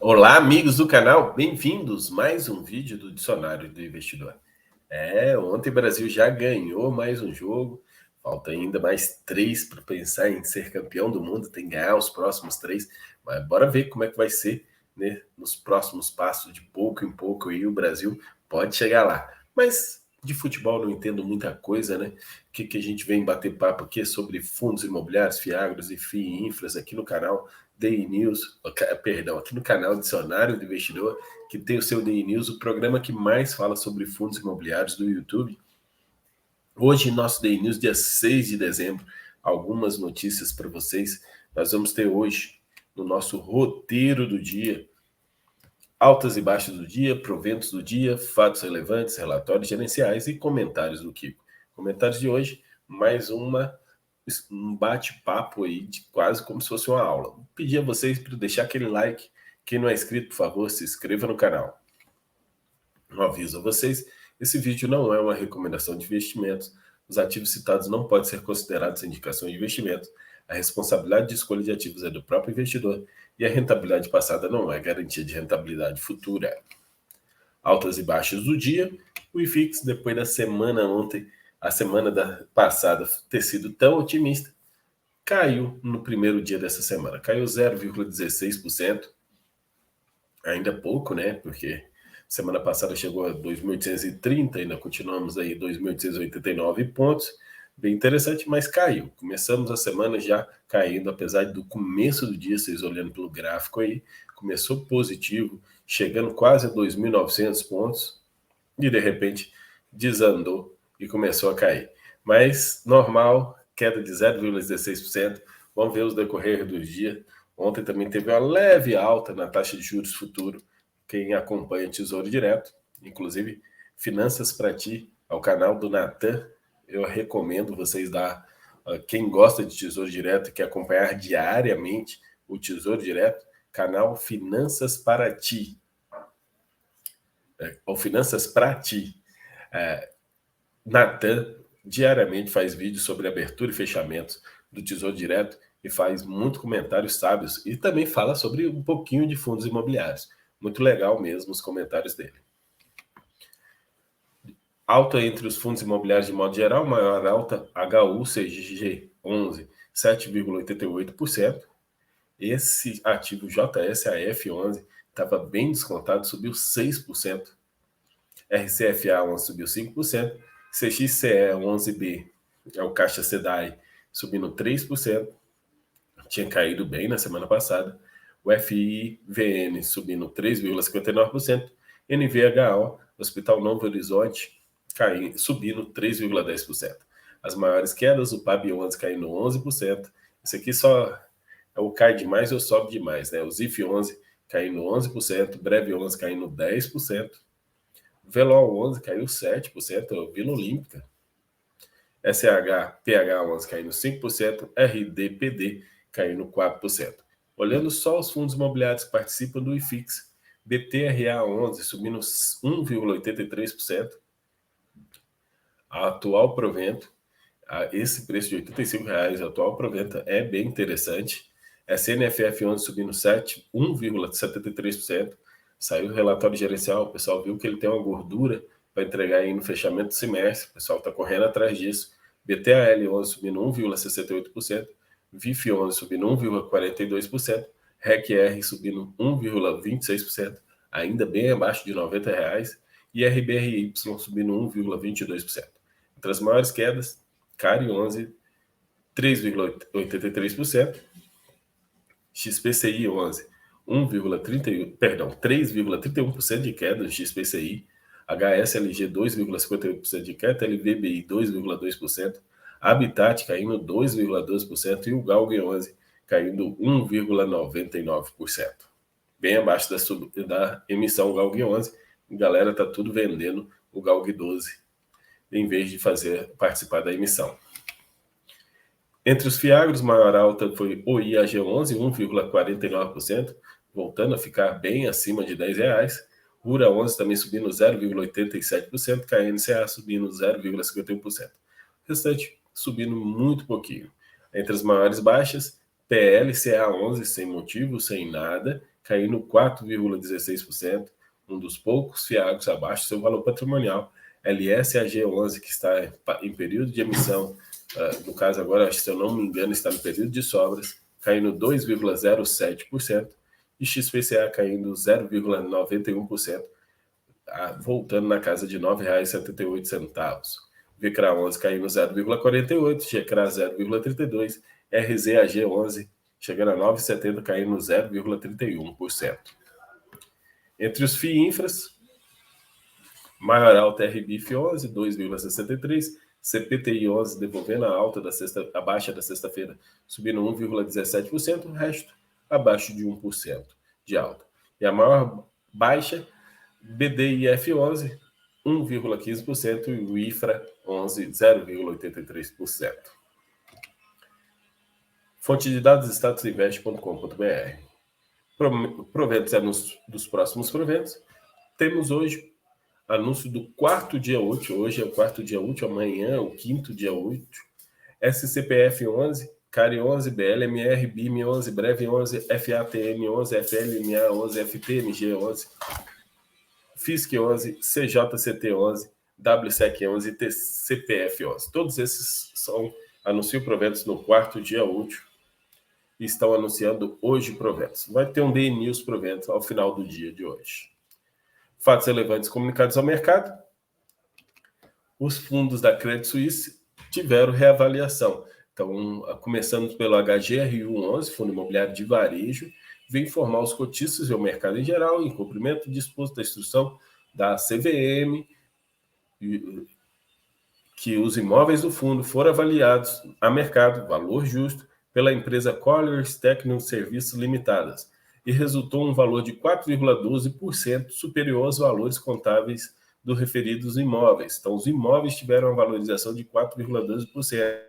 Olá, amigos do canal, bem-vindos a mais um vídeo do Dicionário do Investidor. Ontem o Brasil já ganhou mais um jogo, falta ainda mais 3 para pensar em ser campeão do mundo, tem que ganhar os próximos 3, mas bora ver como é que vai ser, né, nos próximos passos, de pouco em pouco, aí o Brasil pode chegar lá. Mas de futebol não entendo muita coisa, né? O que a gente vem bater papo aqui é sobre fundos imobiliários, fiagros e FII Infras aqui no canal DI News, perdão, aqui no canal Dicionário do Investidor, que tem o seu DI News, o programa que mais fala sobre fundos imobiliários do YouTube. Hoje, nosso DI News, dia 6 de dezembro, algumas notícias para vocês. Nós vamos ter hoje, no nosso roteiro do dia, altas e baixas do dia, proventos do dia, fatos relevantes, relatórios gerenciais e comentários do Kiko. Comentários de hoje, mais um bate-papo aí, de quase como se fosse uma aula. Vou pedir a vocês para deixar aquele like. Quem não é inscrito, por favor, se inscreva no canal. Um aviso a vocês, esse vídeo não é uma recomendação de investimentos. Os ativos citados não podem ser considerados indicações de investimento. A responsabilidade de escolha de ativos é do próprio investidor e a rentabilidade passada não é garantia de rentabilidade futura. Altas e baixas do dia, o IFIX, depois da semana ontem, a semana passada ter sido tão otimista, caiu no primeiro dia dessa semana. Caiu 0,16%. Ainda pouco, né? Porque semana passada chegou a 2.830, ainda continuamos aí 2.889 pontos. Bem interessante, mas caiu. Começamos a semana já caindo, apesar do começo do dia, vocês olhando pelo gráfico aí, começou positivo, chegando quase a 2.900 pontos e de repente desandou e começou a cair. Mas normal, queda de 0,16%. Vamos ver os decorrer dos dias. Ontem também teve uma leve alta na taxa de juros futuro. Quem acompanha Tesouro Direto, inclusive Finanças para Ti, ao canal do Natan, eu recomendo vocês dar. Quem gosta de Tesouro Direto e quer acompanhar diariamente o Tesouro Direto, canal Finanças para Ti. Ou Finanças para Ti. Natan diariamente faz vídeos sobre abertura e fechamento do Tesouro Direto e faz muitos comentários sábios e também fala sobre um pouquinho de fundos imobiliários. Muito legal mesmo os comentários dele. Alta entre os fundos imobiliários de modo geral, maior alta HU-CG11, 7,88%. Esse ativo JSAF11 estava bem descontado, subiu 6%. RCFA11 subiu 5%. CXCE11B, é o Caixa SEDAI, subindo 3%. Tinha caído bem na semana passada. O FIVN subindo 3,59%. NVHO, Hospital Novo Horizonte, subindo 3,10%. As maiores quedas, o PAB11 caindo 11%. Esse aqui só é o cai demais ou sobe demais, né? O ZIF11 caindo 11%, Brev11 caindo 10%. Velol 11 caiu 7%, Vila Olímpica. SHPH11 caindo 5%, RDPD caindo 4%. Olhando só os fundos imobiliários que participam do IFIX, BTRA11 subindo 1,83%. A atual provento, esse preço de R$ 85,00, a atual provento é bem interessante. SNFF11 subindo 1,73%. Saiu o relatório gerencial, o pessoal viu que ele tem uma gordura para entregar aí no fechamento do semestre, o pessoal está correndo atrás disso. BTAL11 subindo 1,68%, VIF11 subindo 1,42%, RECR subindo 1,26%, ainda bem abaixo de R$ 90,00, e RBRY subindo 1,22%. Entre as maiores quedas, CARI11, 3,83%, XPCI 11, 3,31% de queda no XPCI, HSLG 2,58% de queda, LVBI 2,2%, Habitat caindo 2,12% e o GALG 11 caindo 1,99%. Bem abaixo da emissão GALG 11, a galera tá tudo vendendo o GALG 12 em vez de participar da emissão. Entre os fiagros, maior alta foi o IAG11, 1,49%, voltando a ficar bem acima de R$ 10,00. URA 11 também subindo 0,87%, KNCA subindo 0,51%. O restante subindo muito pouquinho. Entre as maiores baixas, PLCA 11 sem motivo, sem nada, caindo 4,16%, um dos poucos fiagos abaixo do seu valor patrimonial. LSAG11, que está em período de emissão, no caso agora, se eu não me engano, está no período de sobras, caindo 2,07%, e XPCA caindo 0,91%, voltando na casa de R$ 9,78. VCRA11 caindo 0,48%, GCRA 0,32%, RZAG11 chegando a 9,70, caindo 0,31%. Entre os FIINFRAs, Maioral TRBIF 11, 2,63%, CPTI 11 devolvendo a baixa da sexta-feira, subindo 1,17%, o resto abaixo de 1% de alta. E a maior baixa, BDIF 11, 1,15%, e o IFRA 11, 0,83%. Fonte de dados, statusinvest.com.br. Proventos e anúncios dos próximos proventos. Temos hoje anúncio do quarto dia útil. Hoje é o quarto dia útil, amanhã é o quinto dia útil. SCPF 11, CARI 11, BLMR, BIM 11, BREV 11, FATM 11, FLMA 11, FPMG 11, FISC 11, CJCT 11, WSEC 11 e TCPF 11. Todos esses anunciam proventos no quarto dia útil e estão anunciando hoje proventos. Vai ter um Day News proventos ao final do dia de hoje. Fatos relevantes comunicados ao mercado. Os fundos da Credit Suisse tiveram reavaliação. Então, começando pelo HGRU11, Fundo Imobiliário de Varejo, vem informar os cotistas e o mercado em geral, em cumprimento do disposto da instrução da CVM, que os imóveis do fundo foram avaliados a mercado, valor justo, pela empresa Colliers Technical Services Limitadas, e resultou um valor de 4,12% superior aos valores contábeis dos referidos imóveis. Então, os imóveis tiveram uma valorização de 4,12%.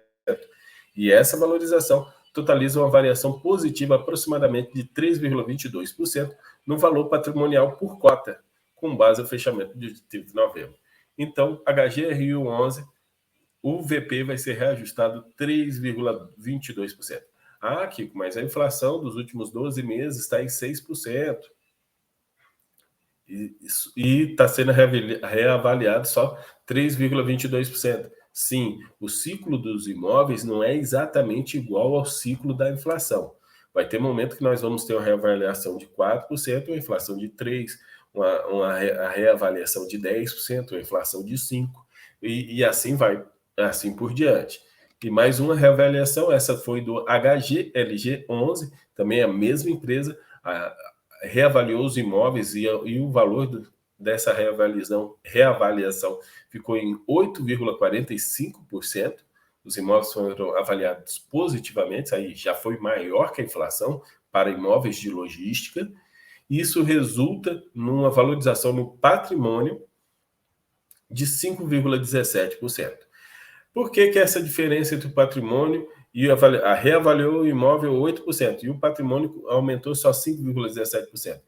E essa valorização totaliza uma variação positiva aproximadamente de 3,22% no valor patrimonial por cota, com base no fechamento de novembro. Então, HGRU11, o VP vai ser reajustado 3,22%. Ah, Kiko, mas a inflação dos últimos 12 meses está em 6%. E está sendo reavaliado só 3,22%. Sim, o ciclo dos imóveis não é exatamente igual ao ciclo da inflação. Vai ter momento que nós vamos ter uma reavaliação de 4%, uma inflação de 3%, uma reavaliação de 10%, uma inflação de 5%, e assim vai, assim por diante. E mais uma reavaliação, essa foi do HGLG11, também a mesma empresa, reavaliou os imóveis e o valor dessa reavaliação ficou em 8,45%. Os imóveis foram avaliados positivamente, aí já foi maior que a inflação para imóveis de logística. Isso resulta numa valorização no patrimônio de 5,17%. Por que essa diferença entre o patrimônio e reavaliou o imóvel 8% e o patrimônio aumentou só 5,17%?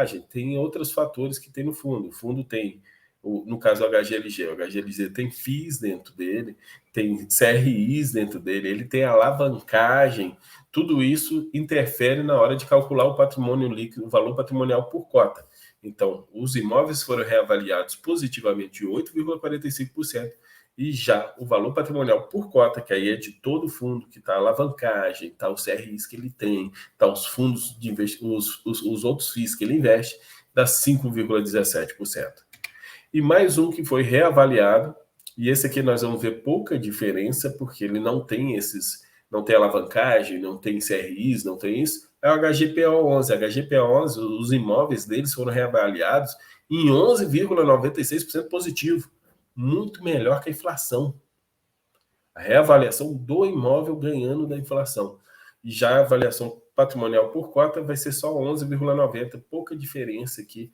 Gente, tem outros fatores que tem no fundo. O fundo tem, no caso, o HGLG tem FIIs dentro dele, tem CRIs dentro dele, ele tem alavancagem. Tudo isso interfere na hora de calcular o patrimônio líquido, o valor patrimonial por cota. Então, os imóveis foram reavaliados positivamente de 8,45%, e já o valor patrimonial por cota, que aí é de todo o fundo, que está a alavancagem, está os CRIs que ele tem, está os fundos de os outros FIIs que ele investe, dá 5,17%. E mais um que foi reavaliado, e esse aqui nós vamos ver pouca diferença, porque ele não tem não tem alavancagem, não tem CRIs, não tem isso, é o HGPO11. HGPO11, os imóveis deles foram reavaliados em 11,96% positivo. Muito melhor que a inflação. A reavaliação do imóvel ganhando da inflação. E já a avaliação patrimonial por cota vai ser só 11,90%. Pouca diferença aqui,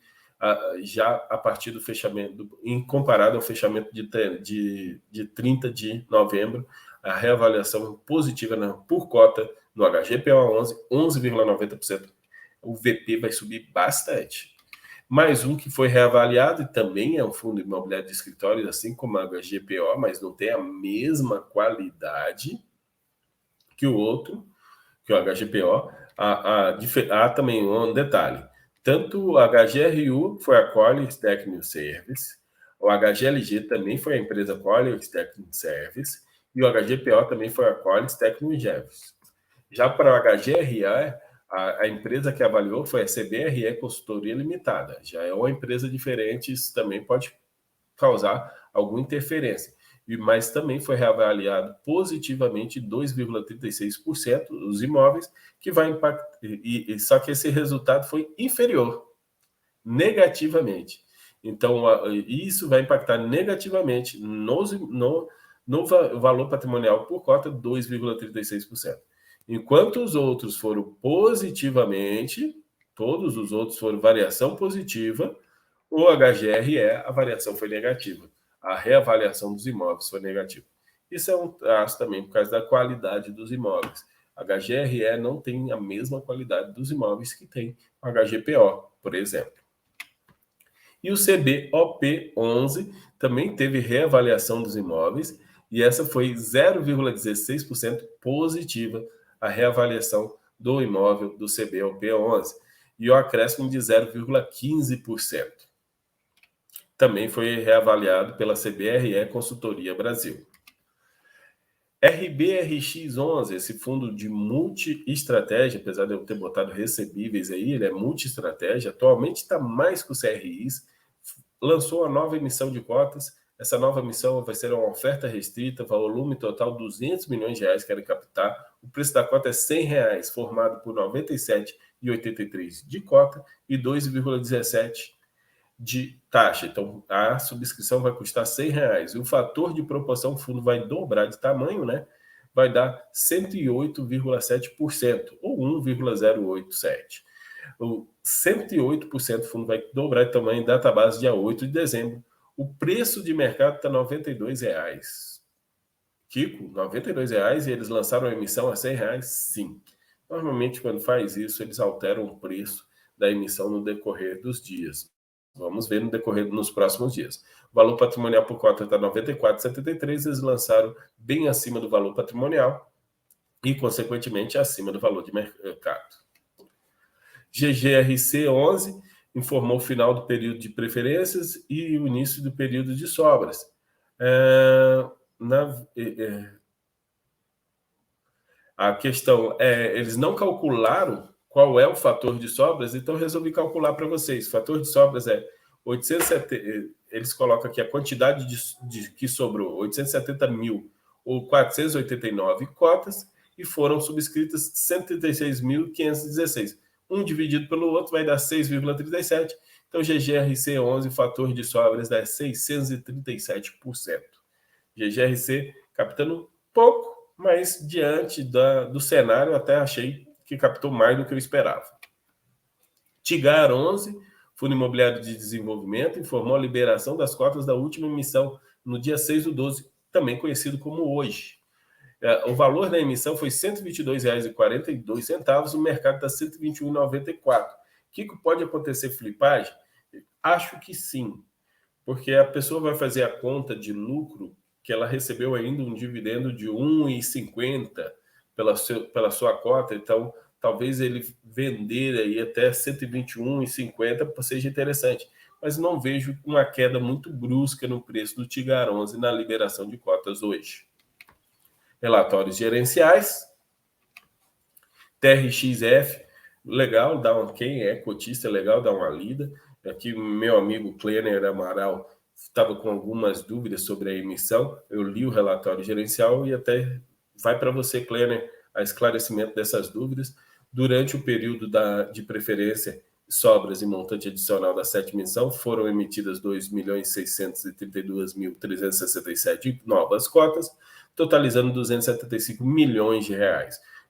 já a partir do fechamento, comparado ao fechamento de 30 de novembro, a reavaliação positiva por cota no HGPO11, 11,90%. O VP vai subir bastante. Mais um que foi reavaliado, e também é um fundo imobiliário de escritórios, assim como a HGPO, mas não tem a mesma qualidade que o outro, que o HGPO. Há também um detalhe. Tanto a HGRU foi a Colliers Technical Service, o HGLG também foi a empresa Colliers Technical Service, e o HGPO também foi a Colliers Technical Service. Já para o HGRE, a empresa que avaliou foi a CBRE Consultoria Limitada. Já é uma empresa diferente, isso também pode causar alguma interferência. Mas também foi reavaliado positivamente 2,36% os imóveis, que vai impactar. Só que esse resultado foi inferior, negativamente. Então, isso vai impactar negativamente no valor patrimonial por cota, 2,36%. Enquanto os outros foram positivamente, todos os outros foram variação positiva, o HGRE, a variação foi negativa. A reavaliação dos imóveis foi negativa. Isso é um traço também por causa da qualidade dos imóveis. A HGRE não tem a mesma qualidade dos imóveis que tem o HGPO, por exemplo. E o CBOP11 também teve reavaliação dos imóveis, e essa foi 0,16% positiva, a reavaliação do imóvel do CBOP11, e o acréscimo de 0,15%. Também foi reavaliado pela CBRE Consultoria Brasil. RBRX11, esse fundo de multi-estratégia, apesar de eu ter botado recebíveis aí, ele é multi-estratégia, atualmente está mais que o CRIs, lançou a nova emissão de cotas. Essa nova emissão vai ser uma oferta restrita, volume total R$200 milhões que querem captar. O preço da cota é R$100, formado por 97,83 de cota e 2,17 de taxa. Então, a subscrição vai custar R$100. E o fator de proporção do fundo vai dobrar de tamanho, né? Vai dar 108,7%, ou 1,087. O 108% do fundo vai dobrar de tamanho em database dia 8 de dezembro. O preço de mercado está R$92. Kiko, R$92 e eles lançaram a emissão a R$100? Sim. Normalmente, quando faz isso, eles alteram o preço da emissão no decorrer dos dias. Vamos ver no decorrer nos próximos dias. O valor patrimonial por cota está R$ 94,73. Eles lançaram bem acima do valor patrimonial e, consequentemente, acima do valor de mercado. GGRC11 informou o final do período de preferências e o início do período de sobras. A questão é, eles não calcularam qual é o fator de sobras, então resolvi calcular para vocês. O fator de sobras é 870, eles colocam aqui a quantidade que sobrou, 870 mil ou 489 cotas, e foram subscritas 136.516. Um dividido pelo outro vai dar 6,37. Então, GGRC11, fator de sobras, dá 637%. GGRC captando pouco, mas diante do cenário, até achei que captou mais do que eu esperava. Tigar 11, Fundo Imobiliário de Desenvolvimento, informou a liberação das cotas da última emissão no dia 6/12, também conhecido como hoje. O valor da emissão foi R$ 122,42, o mercado está R$ 121,94. O que pode acontecer flipagem? Acho que sim, porque a pessoa vai fazer a conta de lucro que ela recebeu ainda um dividendo de R$ 1,50 pela sua cota, então talvez ele vender aí até R$ 121,50 seja interessante. Mas não vejo uma queda muito brusca no preço do Tigar 11 na liberação de cotas hoje. Relatórios gerenciais, TRXF, legal, quem é cotista, é legal dar uma lida. Aqui meu amigo Kleiner Amaral estava com algumas dúvidas sobre a emissão, eu li o relatório gerencial e até vai para você, Kleiner, a esclarecimento dessas dúvidas. Durante o período de preferência, sobras e montante adicional da sétima emissão, foram emitidas 2.632.367 novas cotas, totalizando R$ 275 milhões.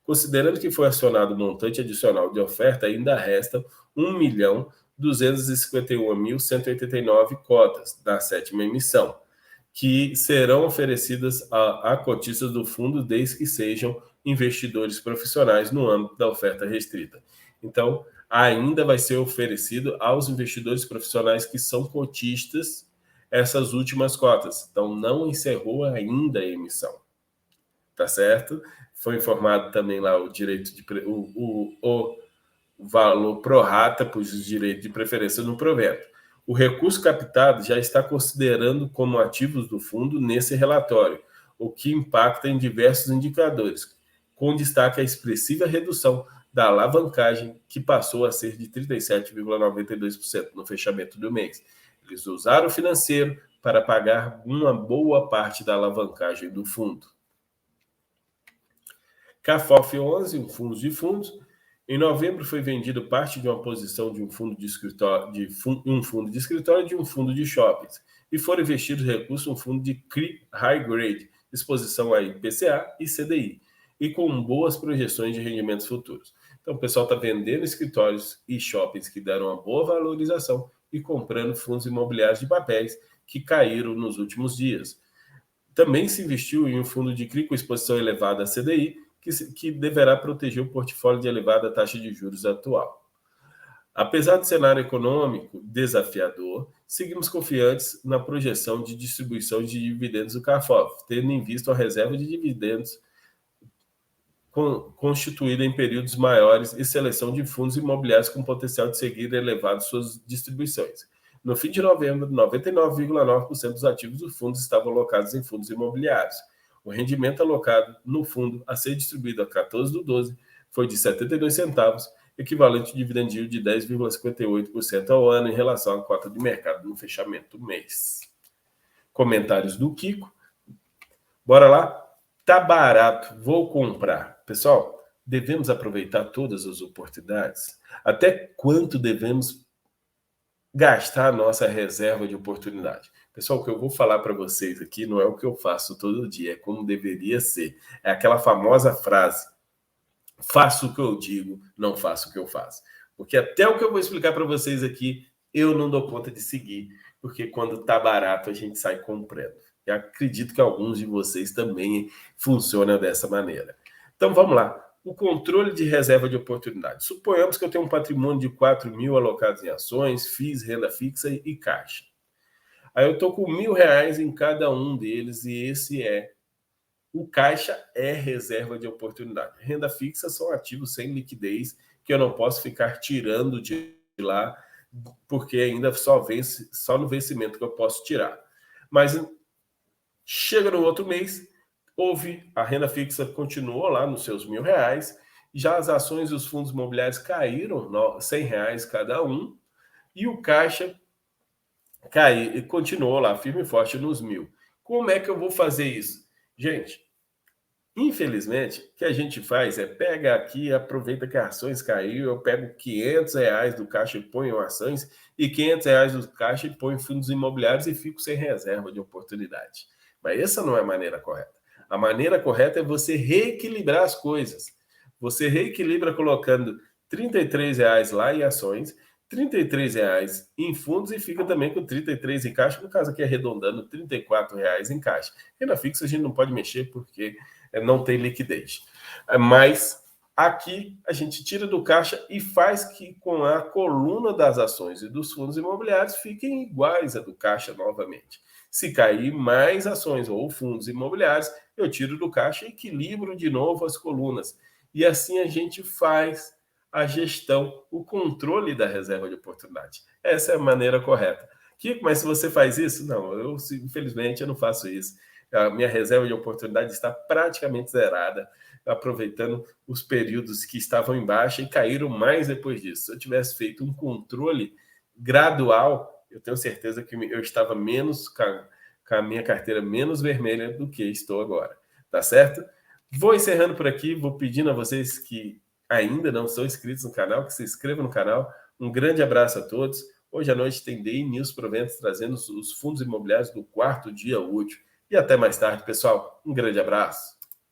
Considerando que foi acionado o montante adicional de oferta, ainda restam 1.251.189 cotas da sétima emissão, que serão oferecidas a cotistas do fundo, desde que sejam investidores profissionais no âmbito da oferta restrita. Então, ainda vai ser oferecido aos investidores profissionais que são cotistas essas últimas cotas. Então, não encerrou ainda a emissão. Tá certo? Foi informado também lá o direito de o valor prorata para os direitos de preferência no provento. O recurso captado já está considerando como ativos do fundo nesse relatório, o que impacta em diversos indicadores, com destaque a expressiva redução da alavancagem, que passou a ser de 37,92% no fechamento do mês. Eles usaram o financeiro para pagar uma boa parte da alavancagem do fundo. CAFOF 11, um fundo de fundos. Em novembro foi vendido parte de uma posição de um fundo de escritório, de um fundo de escritório e de um fundo de shoppings, e foram investidos recursos em um fundo de CRI High Grade, exposição a IPCA e CDI, e com boas projeções de rendimentos futuros. Então, o pessoal está vendendo escritórios e shoppings que deram uma boa valorização e comprando fundos imobiliários de papéis que caíram nos últimos dias. Também se investiu em um fundo de CRI com exposição elevada a CDI, que deverá proteger o portfólio de elevada taxa de juros atual. Apesar do cenário econômico desafiador, seguimos confiantes na projeção de distribuição de dividendos do CAFOF, tendo em vista a reserva de dividendos constituída em períodos maiores e seleção de fundos imobiliários com potencial de seguir elevado suas distribuições. No fim de novembro, 99,9% dos ativos do fundo estavam alocados em fundos imobiliários. O rendimento alocado no fundo a ser distribuído a 14/12 foi de 72 centavos, equivalente ao dividend yield de 10,58% ao ano em relação à cota de mercado no fechamento do mês. Comentários do Kiko. Bora lá? Tá barato, vou comprar. Pessoal, devemos aproveitar todas as oportunidades? Até quanto devemos gastar a nossa reserva de oportunidade? Pessoal, o que eu vou falar para vocês aqui não é o que eu faço todo dia, é como deveria ser. É aquela famosa frase: faço o que eu digo, não faço o que eu faço. Porque até o que eu vou explicar para vocês aqui, eu não dou conta de seguir, porque quando tá barato a gente sai comprando. E acredito que alguns de vocês também funcionam dessa maneira. Então vamos lá. O controle de reserva de oportunidade. Suponhamos que eu tenho um patrimônio de 4 mil alocados em ações, FIIs, renda fixa e caixa. Aí eu estou com R$1.000 em cada um deles e esse é o caixa é reserva de oportunidade. Renda fixa são ativos sem liquidez que eu não posso ficar tirando de lá porque ainda só no vencimento que eu posso tirar. Mas chega no outro mês, a renda fixa continuou lá nos seus R$1.000, já as ações e os fundos imobiliários caíram R$100 cada um e o caixa continuou lá firme e forte nos 1.000. Como é que eu vou fazer isso? Gente, infelizmente, o que a gente faz é pega aqui, aproveita que as ações caiu, eu pego R$500 do caixa e ponho em ações e R$500 do caixa e ponho em fundos imobiliários e fico sem reserva de oportunidade. Mas essa não é a maneira correta. A maneira correta é você reequilibrar as coisas. Você reequilibra colocando R$33 lá em ações, R$33 em fundos e fica também com 33 em caixa, no caso aqui arredondando, R$34 em caixa. Renda fixa a gente não pode mexer porque não tem liquidez. Mas aqui a gente tira do caixa e faz que com a coluna das ações e dos fundos imobiliários fiquem iguais a do caixa novamente. Se cair mais ações ou fundos imobiliários, eu tiro do caixa e equilibro de novo as colunas. E assim a gente faz a gestão, o controle da reserva de oportunidade. Essa é a maneira correta. Kiko, mas se você faz isso? Não, infelizmente eu não faço isso. A minha reserva de oportunidade está praticamente zerada, aproveitando os períodos que estavam em baixa e caíram mais depois disso. Se eu tivesse feito um controle gradual, eu tenho certeza que eu estava menos com a minha carteira menos vermelha do que estou agora. Tá certo? Vou encerrando por aqui, vou pedindo a vocês que ainda não são inscritos no canal, que se inscrevam no canal. Um grande abraço a todos. Hoje à noite tem Day News Proventos trazendo os fundos imobiliários do 4º dia útil. E até mais tarde, pessoal. Um grande abraço.